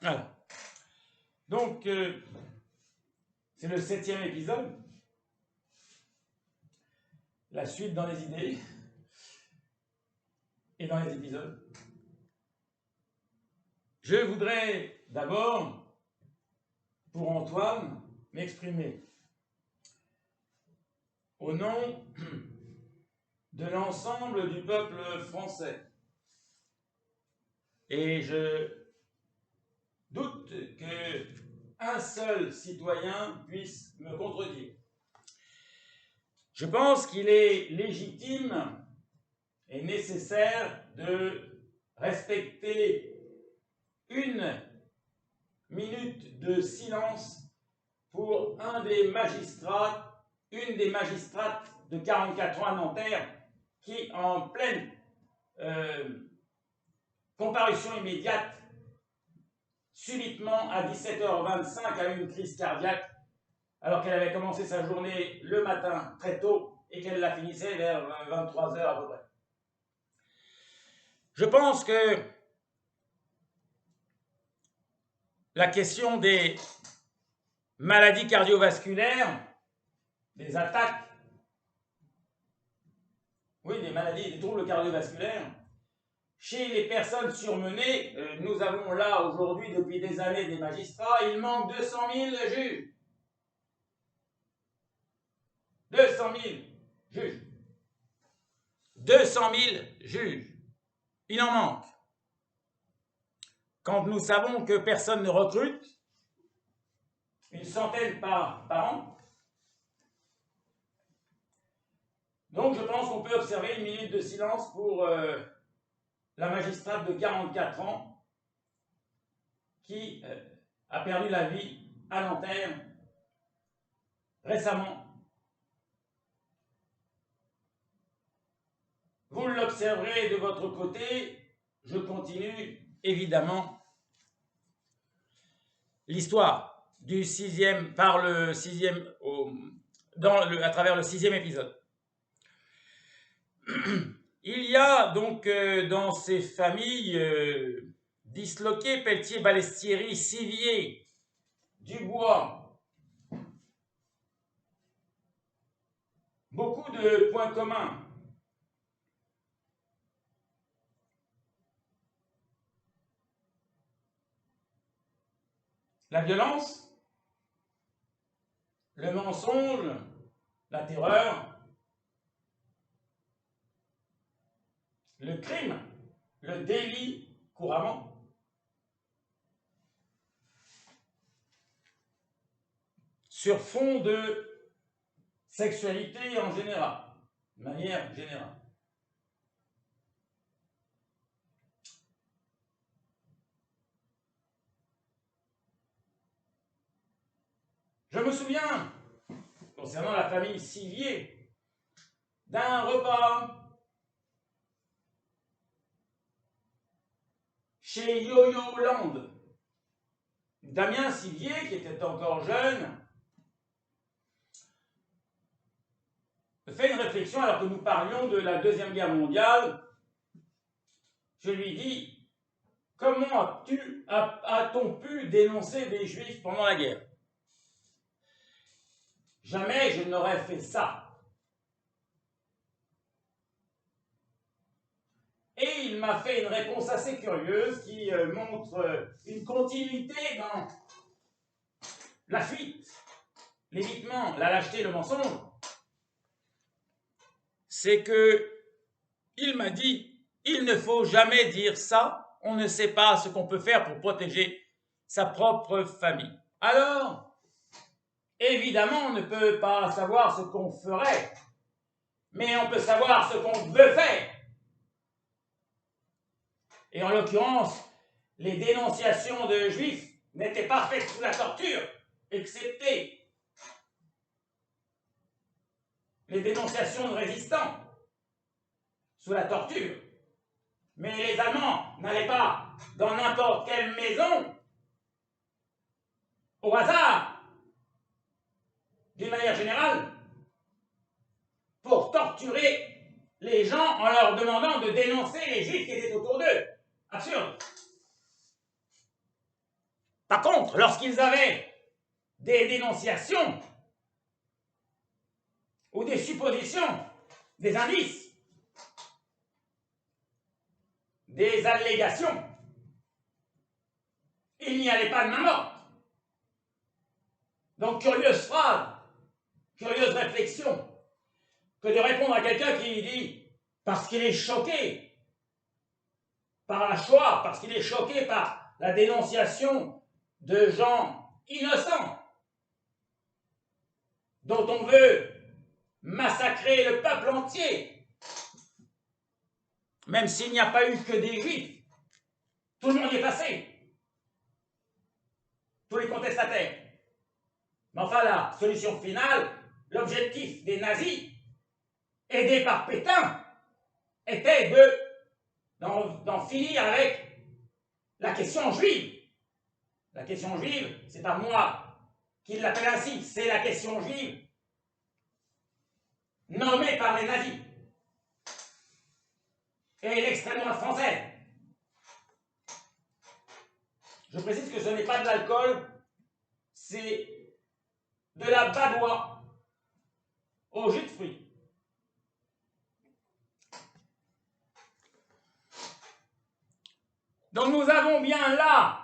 Voilà. Donc, c'est le 7e épisode. La suite dans les idées et dans les épisodes. Je voudrais d'abord, pour Antoine, m'exprimer au nom de l'ensemble du peuple français. Et je doute qu'un seul citoyen puisse me contredire. Je pense qu'il est légitime et nécessaire de respecter 1 minute de silence pour une des magistrates de 44 ans à Nanterre qui, en pleine comparution immédiate, subitement à 17h25 a eu une crise cardiaque alors qu'elle avait commencé sa journée le matin très tôt et qu'elle la finissait vers 23h à peu près. Je pense que la question des maladies cardiovasculaires, des attaques, oui, des maladies, des troubles cardiovasculaires, chez les personnes surmenées, nous avons là aujourd'hui depuis des années des magistrats, il manque 200 000 juges. 200 000 juges. 200 000 juges. Il en manque. Quand nous savons que personne ne recrute, une centaine par an. Donc je pense qu'on peut observer 1 minute de silence pour la magistrate de 44 ans qui a perdu la vie à Nanterre récemment. Vous l'observerez de votre côté, je continue évidemment l'histoire du 6e par le 6e à travers le 6e épisode. Il y a donc dans ces familles disloquées, Pelletier, Balestieri, Sivier, Dubois, beaucoup de points communs. La violence, le mensonge, la terreur, le crime, le délit couramment, sur fond de sexualité en général, de manière générale. Je me souviens, concernant la famille Sivier, d'un repas chez Yo-Yo Land. Damien Sivier, qui était encore jeune, fait une réflexion alors que nous parlions de la Deuxième Guerre mondiale. Je lui dis, comment a-t-on pu dénoncer des Juifs pendant la guerre? Jamais je n'aurais fait ça. Et il m'a fait une réponse assez curieuse qui montre une continuité dans la fuite, l'évitement, la lâcheté, le mensonge. C'est que il m'a dit, il ne faut jamais dire ça, on ne sait pas ce qu'on peut faire pour protéger sa propre famille. Alors, évidemment, on ne peut pas savoir ce qu'on ferait, mais on peut savoir ce qu'on veut faire. Et en l'occurrence, les dénonciations de juifs n'étaient pas faites sous la torture, excepté les dénonciations de résistants sous la torture. Mais les Allemands n'allaient pas dans n'importe quelle maison au hasard, d'une manière générale, pour torturer les gens en leur demandant de dénoncer les juifs qui étaient autour d'eux. Absurde. Par contre, lorsqu'ils avaient des dénonciations ou des suppositions, des indices, des allégations, il n'y allait pas de main morte. Donc, curieuse phrase, curieuse réflexion, que de répondre à quelqu'un qui dit, parce qu'il est choqué par la Shoah, parce qu'il est choqué par la dénonciation de gens innocents, dont on veut massacrer le peuple entier, même s'il n'y a pas eu que des juifs, tout le monde y est passé, tous les contestataires. Mais enfin, la solution finale, l'objectif des nazis, aidés par Pétain, était d'en finir avec la question juive. La question juive, c'est pas moi qui l'appelle ainsi, c'est la question juive nommée par les nazis et l'extrême droite française. Je précise que ce n'est pas de l'alcool, c'est de la badoie au jus de fruits. Donc nous avons bien là,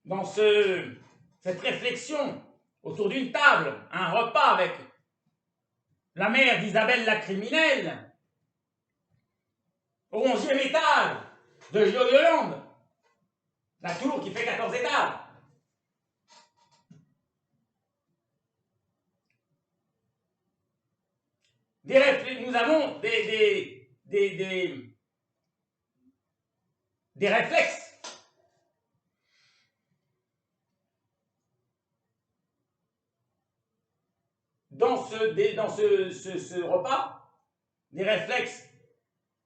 dans cette réflexion, autour d'une table, un repas avec la mère d'Isabelle la criminelle, au 11e étage de Joyoland, la tour qui fait 14 étages. Nous avons des réflexes. Dans ce repas, des réflexes.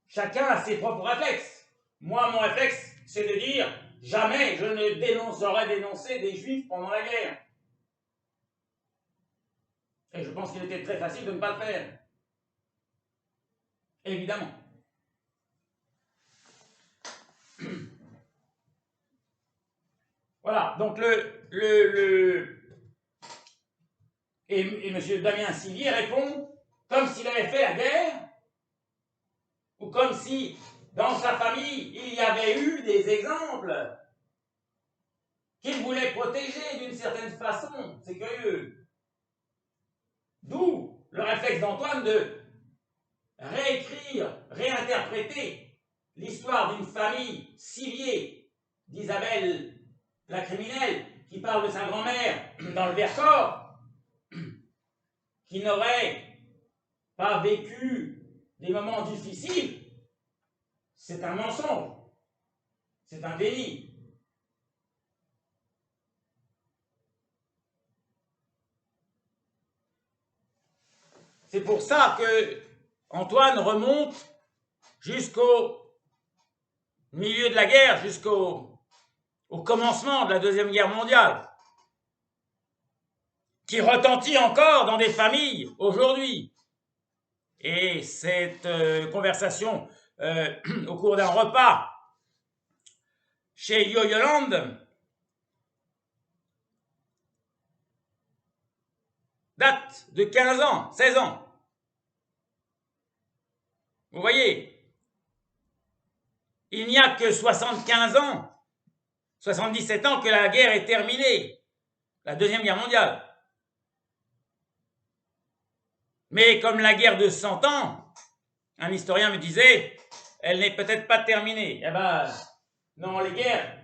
Chacun a ses propres réflexes. Moi, mon réflexe, c'est de dire jamais je ne j'aurais dénoncé des juifs pendant la guerre. Et je pense qu'il était très facile de ne pas le faire. Évidemment. Voilà, donc et M. Damien Sivier répond comme s'il avait fait la guerre, ou comme si dans sa famille il y avait eu des exemples qu'il voulait protéger d'une certaine façon. C'est curieux. D'où le réflexe d'Antoine de réécrire, réinterpréter l'histoire d'une famille Sivier, d'Isabelle la criminelle, qui parle de sa grand-mère dans le Vercors, qui n'aurait pas vécu des moments difficiles. C'est un mensonge, c'est un déni. C'est pour ça que Antoine remonte jusqu'au milieu de la guerre, jusqu'au commencement de la Deuxième Guerre mondiale, qui retentit encore dans des familles aujourd'hui. Et cette conversation au cours d'un repas chez Joyoland date de 15 ans, 16 ans. Vous voyez, il n'y a que 75 ans, 77 ans que la guerre est terminée, la Deuxième Guerre mondiale. Mais comme la guerre de 100 ans, un historien me disait, elle n'est peut-être pas terminée. Eh ben, non, les guerres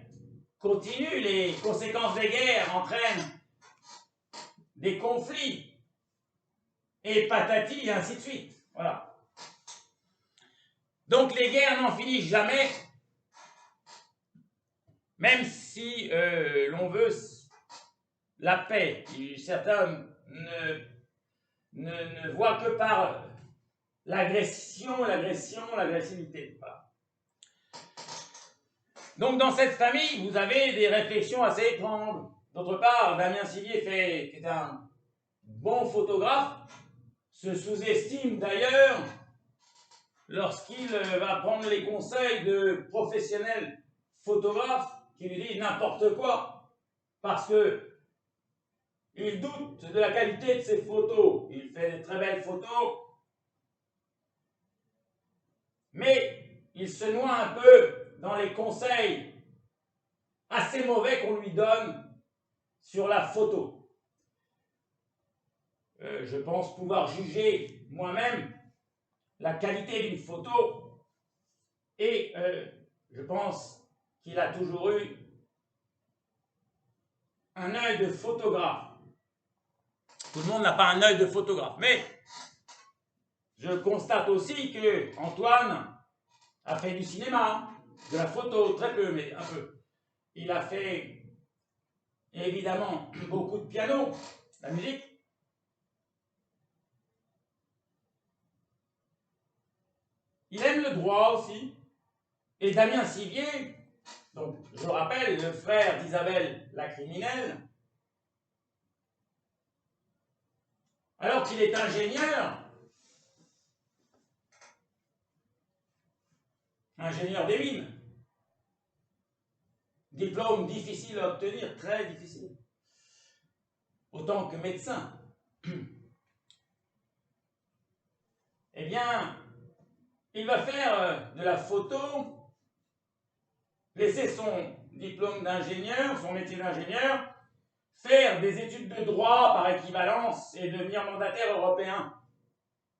continuent, les conséquences des guerres entraînent des conflits, et patati, et ainsi de suite. Voilà. Donc les guerres n'en finissent jamais, même si l'on veut la paix. Certains ne voient que par l'agressivité. Voilà. Donc dans cette famille, vous avez des réflexions assez étranges. D'autre part, Damien Sivier, qui est un bon photographe, se sous-estime d'ailleurs lorsqu'il va prendre les conseils de professionnels photographes qui lui disent n'importe quoi. parce que il doute de la qualité de ses photos. Il fait de très belles photos, mais il se noie un peu dans les conseils assez mauvais qu'on lui donne sur la photo. Je pense pouvoir juger moi-même la qualité d'une photo et je pense qu'il a toujours eu un œil de photographe. Tout le monde n'a pas un œil de photographe, mais je constate aussi que Antoine a fait du cinéma, de la photo, très peu, mais un peu. Il a fait évidemment beaucoup de piano, la musique. Il aime le droit aussi. Et Damien Sivier, donc je rappelle, le frère d'Isabelle la criminelle, alors qu'il est ingénieur des mines, diplôme difficile à obtenir, très difficile, autant que médecin. Eh bien, il va faire de la photo, laisser son diplôme d'ingénieur, son métier d'ingénieur, faire des études de droit par équivalence et devenir mandataire européen,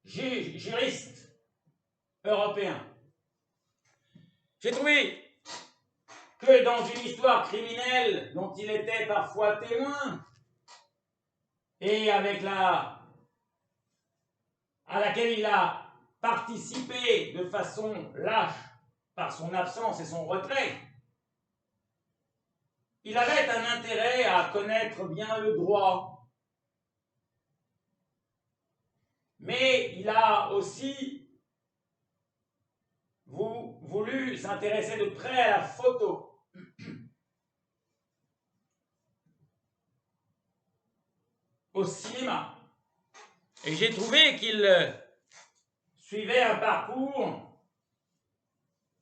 juriste européen. J'ai trouvé que dans une histoire criminelle dont il était parfois témoin et à laquelle il a participé de façon lâche par son absence et son retrait, il avait un intérêt à connaître bien le droit. Mais il a aussi voulu s'intéresser de près à la photo. Au cinéma. Et j'ai trouvé qu'il suivait un parcours,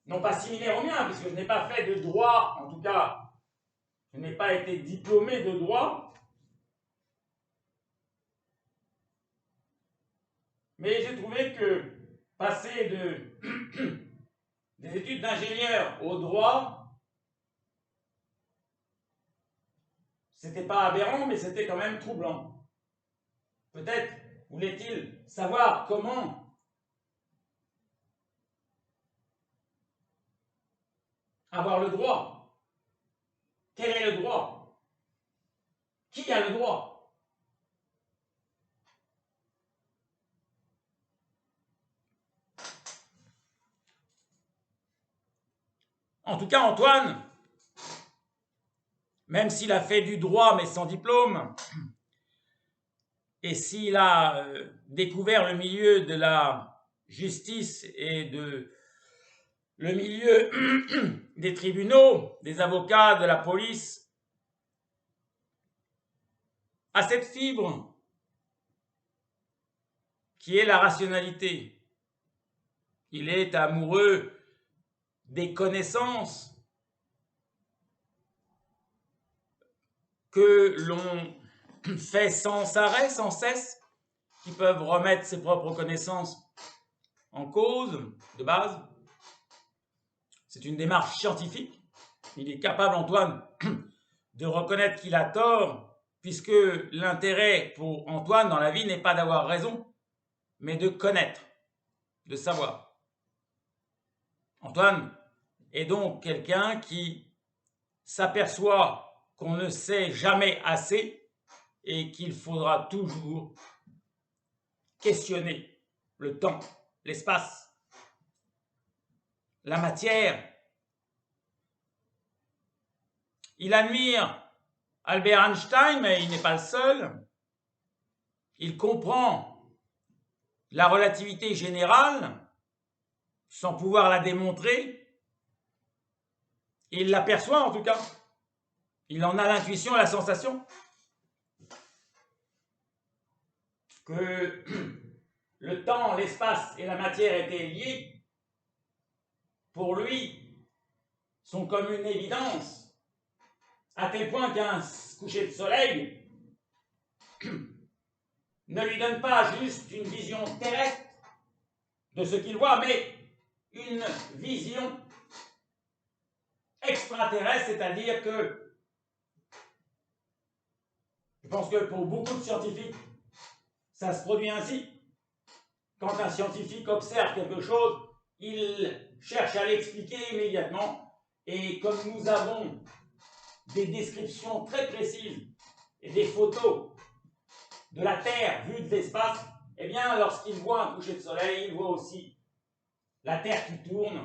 non pas similaire au mien, puisque je n'ai pas fait de droit, en tout cas, je n'ai pas été diplômé de droit, mais j'ai trouvé que passer des études d'ingénieur au droit, c'était pas aberrant, mais c'était quand même troublant. Peut-être voulait-il savoir comment avoir le droit. Quel est le droit? Qui a le droit? En tout cas, Antoine, même s'il a fait du droit mais sans diplôme, et s'il a découvert le milieu de la justice et le milieu des tribunaux, des avocats, de la police, a cette fibre qui est la rationalité. Il est amoureux des connaissances que l'on fait sans arrêt, sans cesse, qui peuvent remettre ses propres connaissances en cause, de base. C'est une démarche scientifique. Il est capable, Antoine, de reconnaître qu'il a tort, puisque l'intérêt pour Antoine dans la vie n'est pas d'avoir raison, mais de connaître, de savoir. Antoine est donc quelqu'un qui s'aperçoit qu'on ne sait jamais assez et qu'il faudra toujours questionner le temps, l'espace, la matière. Il admire Albert Einstein, mais il n'est pas le seul. Il comprend la relativité générale sans pouvoir la démontrer. Il l'aperçoit en tout cas. Il en a l'intuition, la sensation que le temps, l'espace et la matière étaient liés. Pour lui, sont comme une évidence. à tel point qu'un coucher de soleil ne lui donne pas juste une vision terrestre de ce qu'il voit, mais une vision extraterrestre, c'est-à-dire que je pense que pour beaucoup de scientifiques, ça se produit ainsi. Quand un scientifique observe quelque chose, il cherche à l'expliquer immédiatement, et comme nous avons des descriptions très précises et des photos de la Terre vue de l'espace, eh bien, lorsqu'il voit un coucher de soleil, il voit aussi la Terre qui tourne,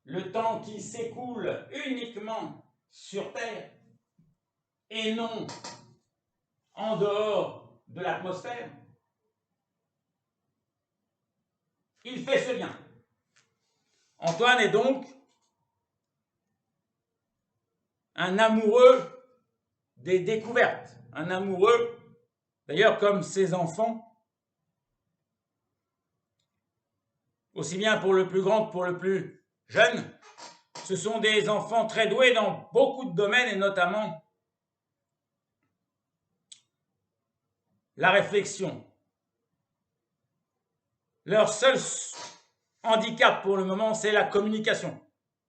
le temps qui s'écoule uniquement sur Terre et non en dehors de l'atmosphère. Il fait ce lien. Antoine est donc un amoureux des découvertes, un amoureux, d'ailleurs comme ses enfants, aussi bien pour le plus grand que pour le plus jeune. Ce sont des enfants très doués dans beaucoup de domaines, et notamment la réflexion. Leur seul handicap pour le moment, c'est la communication,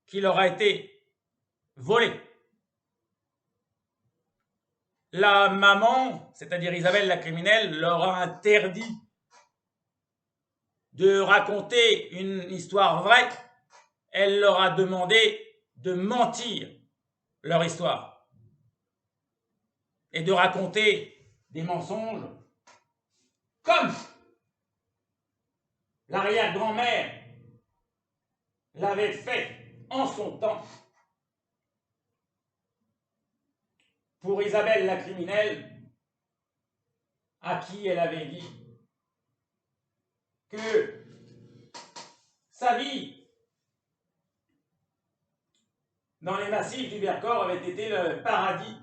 qui leur a été volée. La maman, c'est-à-dire Isabelle la criminelle, leur a interdit de raconter une histoire vraie. Elle leur a demandé de mentir leur histoire et de raconter des mensonges comme l'arrière-grand-mère l'avait fait en son temps pour Isabelle la criminelle, à qui elle avait dit que sa vie dans les massifs du Vercors avait été le paradis.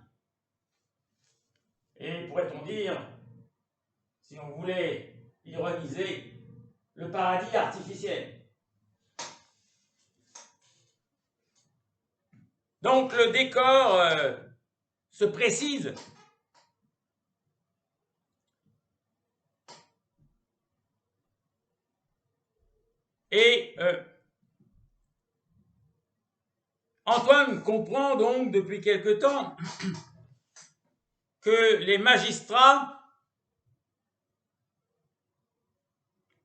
Et pourrait-on dire, si on voulait ironiser, le paradis artificiel. Donc le décor se précise. Et Antoine comprend donc depuis quelque temps que les magistrats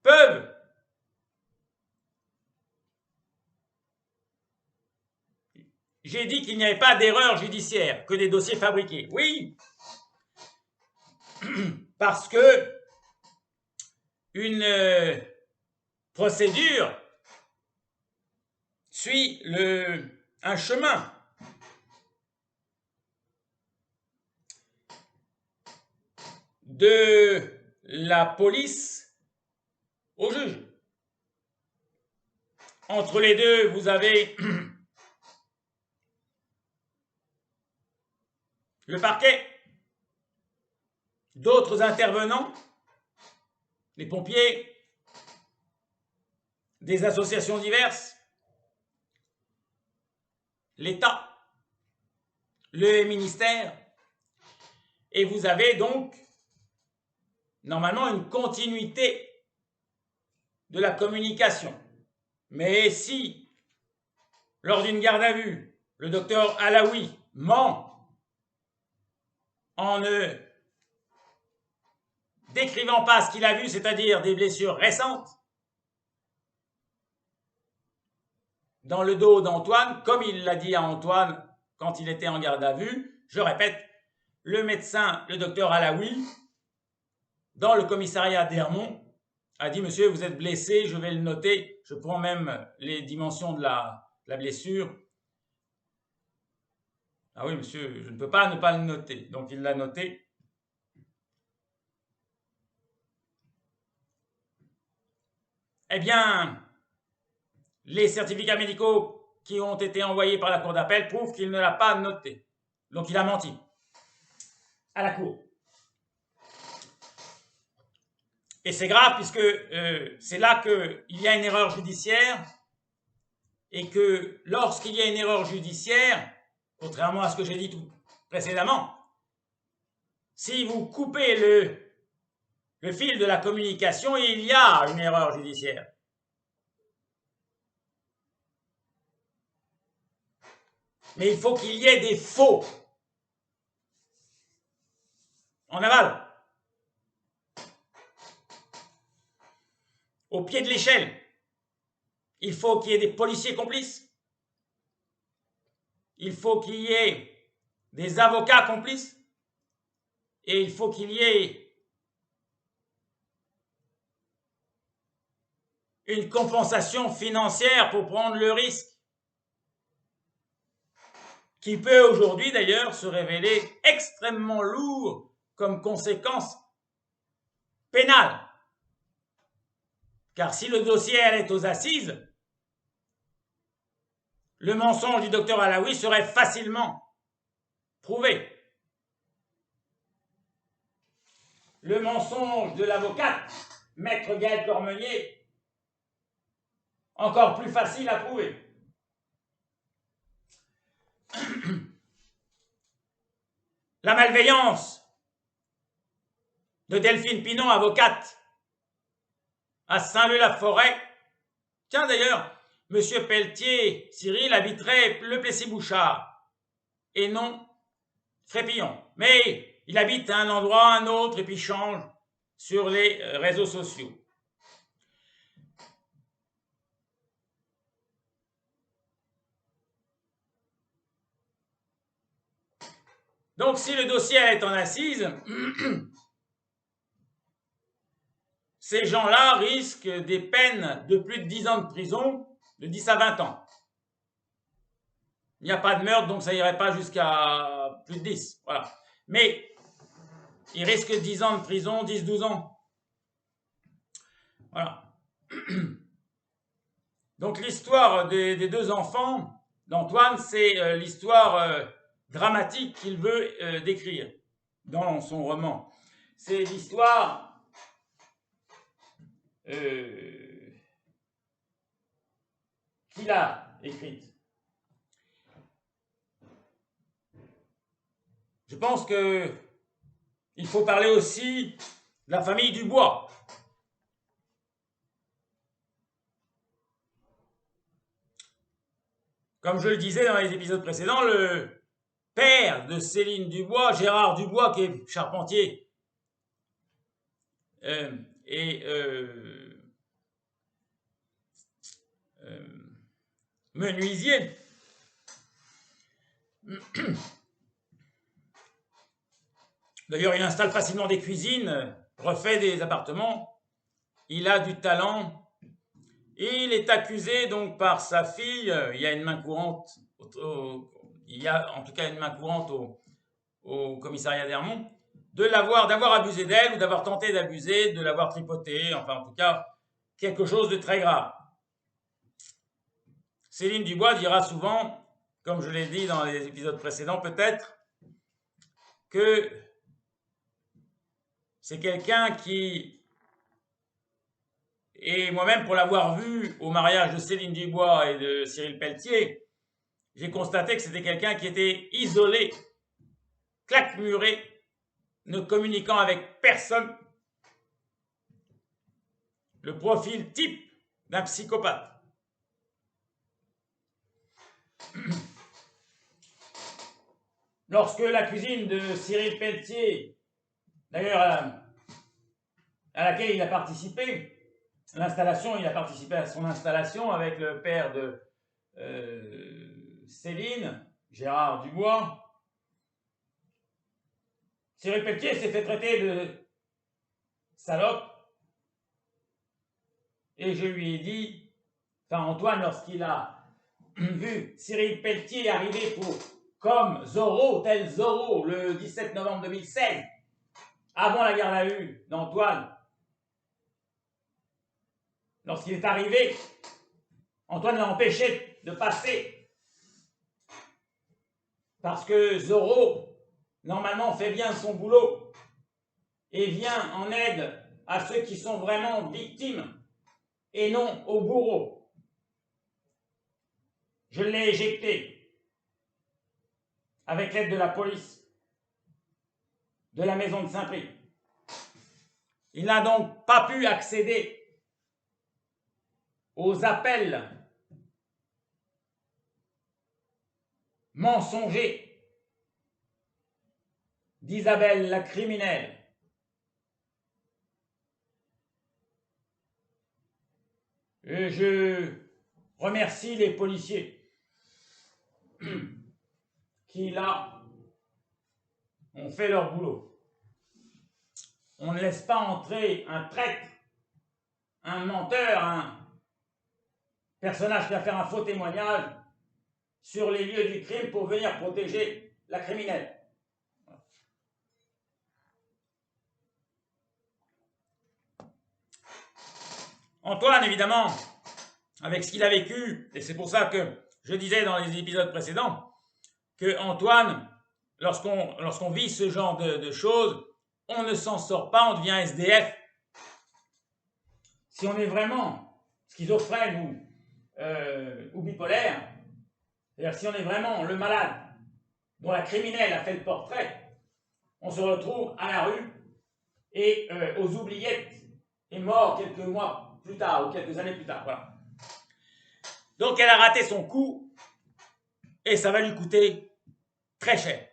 peuvent J'ai dit qu'il n'y avait pas d'erreur judiciaire, que des dossiers fabriqués. Oui, parce que une procédure suit un chemin. De la police au juge. Entre les deux, vous avez le parquet, d'autres intervenants, les pompiers, des associations diverses, l'État, le ministère, et vous avez donc normalement une continuité de la communication. Mais si, lors d'une garde à vue, le docteur Alaoui ment en ne décrivant pas ce qu'il a vu, c'est-à-dire des blessures récentes, dans le dos d'Antoine, comme il l'a dit à Antoine quand il était en garde à vue, je répète, le médecin, le docteur Alaoui, dans le commissariat d'Hermont, a dit « Monsieur, vous êtes blessé, je vais le noter, je prends même les dimensions de la blessure. » Ah oui, monsieur, je ne peux pas ne pas le noter. Donc il l'a noté. Eh bien, les certificats médicaux qui ont été envoyés par la cour d'appel prouvent qu'il ne l'a pas noté. Donc il a menti à la cour. Et c'est grave puisque c'est là qu'il y a une erreur judiciaire et que lorsqu'il y a une erreur judiciaire, contrairement à ce que j'ai dit tout précédemment, si vous coupez le fil de la communication, il y a une erreur judiciaire. Mais il faut qu'il y ait des faux en aval. Au pied de l'échelle, il faut qu'il y ait des policiers complices. Il faut qu'il y ait des avocats complices. Et il faut qu'il y ait une compensation financière pour prendre le risque, qui peut aujourd'hui d'ailleurs se révéler extrêmement lourd comme conséquence pénale. Car si le dossier allait aux assises, le mensonge du docteur Alaoui serait facilement prouvé. Le mensonge de l'avocate, maître Gaël Cormeunier, encore plus facile à prouver. La malveillance de Delphine Pinon, avocate à Saint-Leu-la-Forêt. Tiens d'ailleurs, M. Pelletier, Cyril, habiterait le Plessis-Bouchard et non Frépillon. Mais il habite à un endroit, à un autre, et puis change sur les réseaux sociaux. Donc, si le dossier est en assise, ces gens-là risquent des peines de plus de 10 ans de prison, de 10 à 20 ans. Il n'y a pas de meurtre, donc ça n'irait pas jusqu'à plus de 10. Voilà. Mais ils risquent 10 ans de prison, 10-12 ans. Voilà. Donc l'histoire des deux enfants d'Antoine, c'est l'histoire dramatique qu'il veut décrire dans son roman. C'est l'histoire qu'il a écrite. Je pense qu'il faut parler aussi de la famille Dubois. Comme je le disais dans les épisodes précédents, le père de Céline Dubois, Gérard Dubois, qui est charpentier et menuisier, d'ailleurs il installe facilement des cuisines, refait des appartements, il a du talent. Et il est accusé donc par sa fille, il y a une main courante, il y a en tout cas une main courante au commissariat d'Hermont, d'avoir abusé d'elle ou d'avoir tenté d'abuser, de l'avoir tripotée, enfin en tout cas quelque chose de très grave. Céline Dubois dira souvent, comme je l'ai dit dans les épisodes précédents peut-être, que c'est quelqu'un qui... Et moi-même, pour l'avoir vu au mariage de Céline Dubois et de Cyril Pelletier, j'ai constaté que c'était quelqu'un qui était isolé, claquemuré, ne communiquant avec personne. Le profil type d'un psychopathe. Lorsque la cuisine de Cyril Pelletier, d'ailleurs à laquelle il a participé, il a participé à son installation avec le père de Céline, Gérard Dubois. Cyril Pelletier s'est fait traiter de salope. Et je lui ai dit, enfin Antoine, lorsqu'il a vu Cyril Pelletier arriver comme Zorro, tel Zorro, le 17 novembre 2016, avant la garde à vue d'Antoine, lorsqu'il est arrivé, Antoine l'a empêché de passer. Parce que Zorro, normalement, fait bien son boulot et vient en aide à ceux qui sont vraiment victimes et non aux bourreaux. Je l'ai éjecté. avec l'aide de la police de la maison de Saint-Prix. Il n'a donc pas pu accéder aux appels mensongers d'Isabelle la criminelle. Et je remercie les policiers qui, là, ont fait leur boulot. On ne laisse pas entrer un traître, un menteur, un personnage qui va faire un faux témoignage sur les lieux du crime pour venir protéger la criminelle. Antoine, évidemment, avec ce qu'il a vécu, et c'est pour ça que je disais dans les épisodes précédents que Antoine, lorsqu'on vit ce genre de choses, on ne s'en sort pas, on devient SDF. Si on est vraiment schizophrène ou bipolaire, c'est-à-dire si on est vraiment le malade dont la criminelle a fait le portrait, on se retrouve à la rue et aux oubliettes et mort quelques mois plus tard ou quelques années plus tard. Voilà. Donc elle a raté son coup et ça va lui coûter très cher.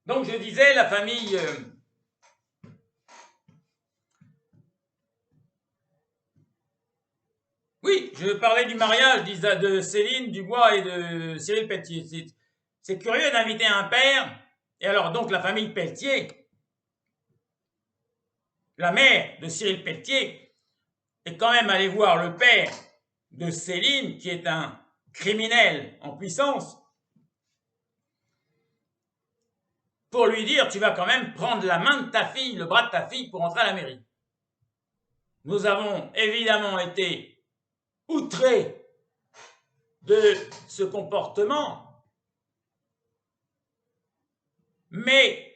Donc je disais, la famille oui, je parlais du mariage de Céline Dubois et de Cyril Pelletier. C'est curieux d'inviter un père, et alors donc la famille Pelletier, la mère de Cyril Pelletier, est quand même allée voir le père de Céline, qui est un criminel en puissance, pour lui dire, tu vas quand même prendre la main de ta fille, le bras de ta fille pour entrer à la mairie. Nous avons évidemment été outrés de ce comportement, mais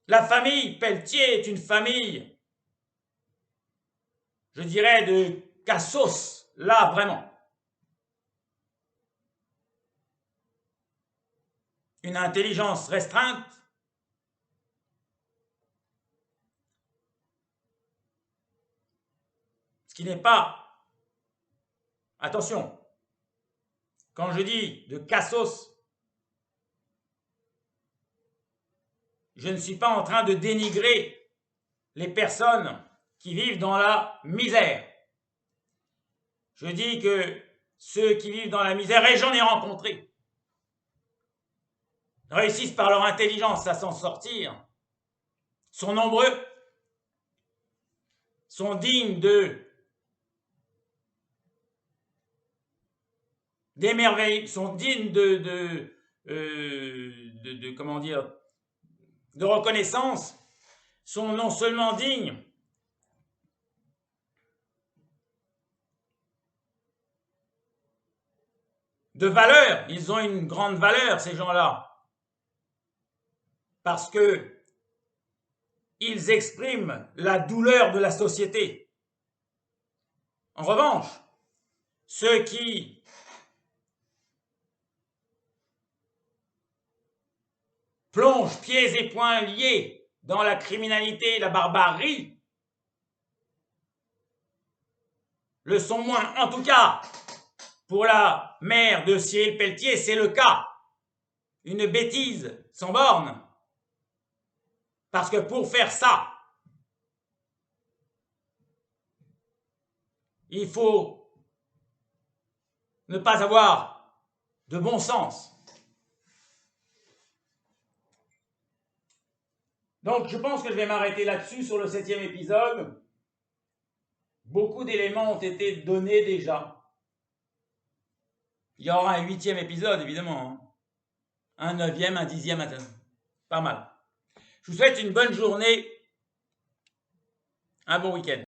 la famille Pelletier est une famille, je dirais, de cassos, là vraiment. Une intelligence restreinte, ce qui n'est pas, attention, quand je dis de cassos, je ne suis pas en train de dénigrer les personnes qui vivent dans la misère. Je dis que ceux qui vivent dans la misère, et j'en ai rencontré, réussissent par leur intelligence à s'en sortir, sont nombreux, sont dignes d'émerveillement, sont dignes comment dire, de reconnaissance, sont non seulement dignes de valeur, ils ont une grande valeur, ces gens-là, parce que ils expriment la douleur de la société. En revanche, ceux qui plongent pieds et poings liés dans la criminalité et la barbarie le sont moins. En tout cas, pour la mère de Cyril Pelletier, c'est le cas. Une bêtise sans borne. Parce que pour faire ça, il faut ne pas avoir de bon sens. Donc, je pense que je vais m'arrêter là-dessus sur le 7e épisode. Beaucoup d'éléments ont été donnés déjà. Il y aura un 8e épisode, évidemment. Un 9e, un 10e, pas mal. Je vous souhaite une bonne journée, un bon week-end.